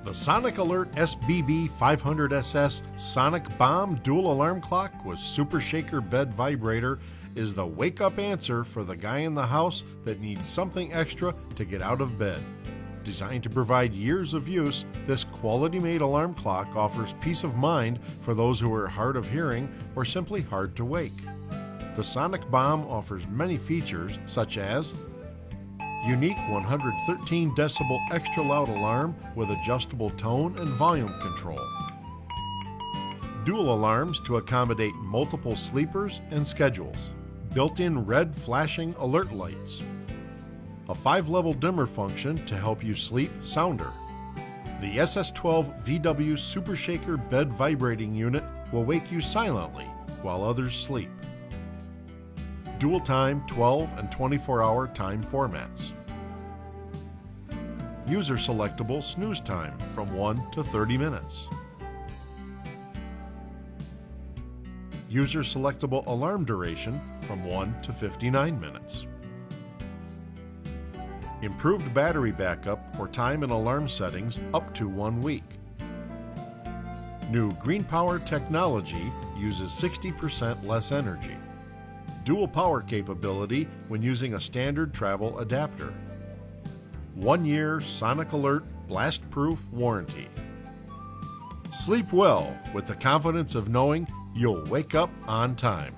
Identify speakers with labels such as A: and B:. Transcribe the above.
A: The Sonic Alert SBB 500SS Sonic Bomb Dual Alarm Clock with Super Shaker Bed Vibrator is the wake-up answer for the guy in the house that needs something extra to get out of bed. Designed to provide years of use, this quality-made alarm clock offers peace of mind for those who are hard of hearing or simply hard to wake. The Sonic Bomb offers many features such as unique 113 decibel extra loud alarm with adjustable tone and volume control, dual alarms to accommodate multiple sleepers and schedules, built-in red flashing alert lights, a 5-level dimmer function to help you sleep sounder. The SS12 VW Super Shaker Bed Vibrating Unit will wake you silently while others sleep. Dual time 12 and 24-hour time formats. User selectable snooze time from 1 to 30 minutes. User selectable alarm duration from 1 to 59 minutes. Improved battery backup for time and alarm settings up to 1 week. New green power technology uses 60% less energy. Dual power capability when using a standard travel adapter. 1-year Sonic Alert blast-proof warranty. Sleep well with the confidence of knowing you'll wake up on time.